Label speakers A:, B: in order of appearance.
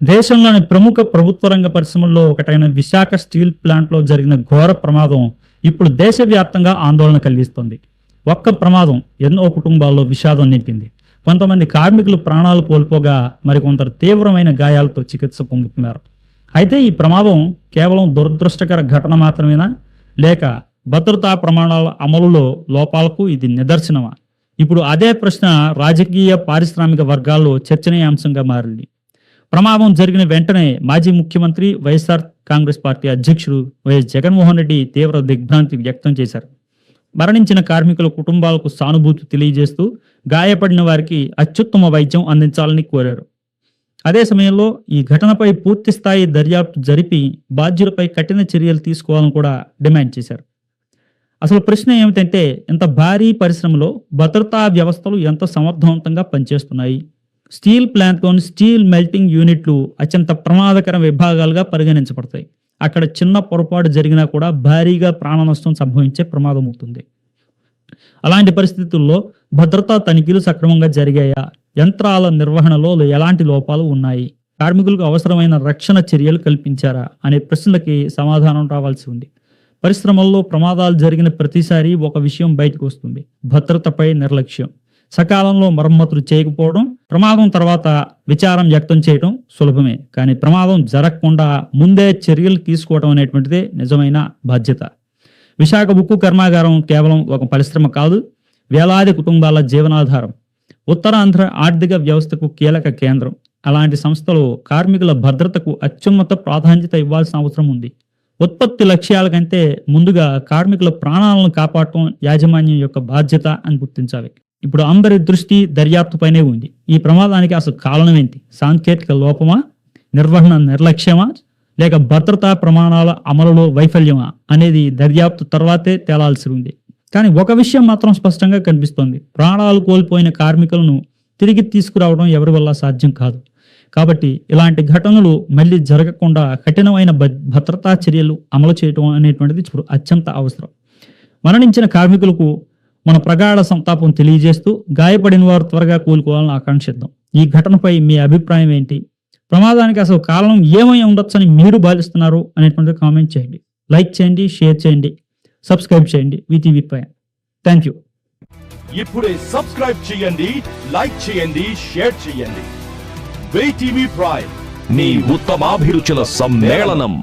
A: దేశంలోని ప్రముఖ ప్రభుత్వ రంగ పరిశ్రమల్లో ఒకటైన విశాఖ స్టీల్ ప్లాంట్లో జరిగిన ఘోర ప్రమాదం ఇప్పుడు దేశవ్యాప్తంగా ఆందోళన కలిగిస్తోంది. ఒక్క ప్రమాదం ఎన్నో కుటుంబాల్లో విషాదం నింపింది. కొంతమంది కార్మికులు ప్రాణాలు కోల్పోగా మరికొందరు తీవ్రమైన గాయాలతో చికిత్స పొందుతున్నారు. అయితే ఈ ప్రమాదం కేవలం దురదృష్టకర ఘటన మాత్రమేనా, లేక భద్రతా ప్రమాణాల అమలులో లోపాలకు ఇది నిదర్శనమా? ఇప్పుడు అదే ప్రశ్న రాజకీయ పారిశ్రామిక వర్గాల్లో చర్చనీయాంశంగా మారింది. ప్రమాదం జరిగిన వెంటనే మాజీ ముఖ్యమంత్రి వైఎస్ఆర్ కాంగ్రెస్ పార్టీ అధ్యక్షుడు వైఎస్ జగన్మోహన్ రెడ్డి తీవ్ర దిగ్భ్రాంతి వ్యక్తం చేశారు. మరణించిన కార్మికుల కుటుంబాలకు సానుభూతి తెలియజేస్తూ గాయపడిన వారికి అత్యుత్తమ వైద్యం అందించాలని కోరారు. అదే సమయంలో ఈ ఘటనపై పూర్తి స్థాయి దర్యాప్తు జరిపి బాధ్యులపై కఠిన చర్యలు తీసుకోవాలని కూడా డిమాండ్ చేశారు. అసలు ప్రశ్న ఏమిటంటే, ఇంత భారీ పరిశ్రమలో భద్రతా వ్యవస్థలు ఎంత సమర్థవంతంగా పనిచేస్తున్నాయి? స్టీల్ ప్లాంట్లోని స్టీల్ మెల్టింగ్ యూనిట్లు అత్యంత ప్రమాదకర విభాగాలుగా పరిగణించబడతాయి. అక్కడ చిన్న పొరపాటు జరిగినా కూడా భారీగా ప్రాణ నష్టం సంభవించే ప్రమాదం అవుతుంది. అలాంటి పరిస్థితుల్లో భద్రతా తనిఖీలు సక్రమంగా జరిగాయా? యంత్రాల నిర్వహణలో ఎలాంటి లోపాలు ఉన్నాయి? కార్మికులకు అవసరమైన రక్షణ చర్యలు కల్పించారా అనే ప్రశ్నలకి సమాధానం రావాల్సి ఉంది. పరిశ్రమల్లో ప్రమాదాలు జరిగిన ప్రతిసారి ఒక విషయం బయటకు వస్తుంది: భద్రతపై నిర్లక్ష్యం. సకాలంలో మరమ్మతులు చేయకపోవడం, ప్రమాదం తర్వాత విచారం వ్యక్తం చేయడం సులభమే, కానీ ప్రమాదం జరగకుండా ముందే చర్యలు తీసుకోవడం అనేటువంటిదే నిజమైన బాధ్యత. విశాఖ ఉక్కు కర్మాగారం కేవలం ఒక పరిశ్రమ కాదు, వేలాది కుటుంబాల జీవనాధారం. ఉత్తరాంధ్ర ఆర్థిక వ్యవస్థకు కీలక కేంద్రం. అలాంటి సంస్థలు కార్మికుల భద్రతకు అత్యున్నత ప్రాధాన్యత ఇవ్వాల్సిన అవసరం ఉంది. ఉత్పత్తి లక్ష్యాల కంటే ముందుగా కార్మికుల ప్రాణాలను కాపాడటం యాజమాన్యం యొక్క బాధ్యత అని గుర్తించాలి. ఇప్పుడు అందరి దృష్టి దర్యాప్తుపైనే ఉంది. ఈ ప్రమాదానికి అసలు కారణం ఏంటి? సాంకేతిక లోపమా, నిర్వహణ నిర్లక్ష్యమా, లేక భద్రతా ప్రమాణాల అమలులో వైఫల్యమా అనేది దర్యాప్తు తర్వాతే తేలాల్సి ఉంది. కానీ ఒక విషయం మాత్రం స్పష్టంగా కనిపిస్తోంది: ప్రాణాలు కోల్పోయిన కార్మికులను తిరిగి తీసుకురావడం ఎవరి వల్ల సాధ్యం కాదు. కాబట్టి ఇలాంటి ఘటనలు మళ్ళీ జరగకుండా కఠినమైన భద్రతా చర్యలు అమలు చేయడం అనేటువంటిది ఇప్పుడు అత్యంత అవసరం. మరణించిన కార్మికులకు మన ప్రగాఢ సంతాపం తెలియజేస్తూ గాయపడిన వారు త్వరగా కోలుకోవాలని ఆకాంక్షిద్దాం. ఈ ఘటనపై మీ అభిప్రాయం ఏంటి? ప్రమాదానికి అసలు కారణం ఏమై ఉండొచ్చని మీరు భావిస్తున్నారు అనేటువంటి కామెంట్ చేయండి, లైక్ చేయండి, షేర్ చేయండి, సబ్స్క్రైబ్ చేయండి వీటీవీ పై. Thank you.
B: ఇప్పుడే సబ్స్క్రైబ్ చేయండి, లైక్ చేయండి, షేర్ చేయండి. వీటీవీ ప్రైమ్, మీ ఉత్తమాభిరుచుల సమ్మేళనం.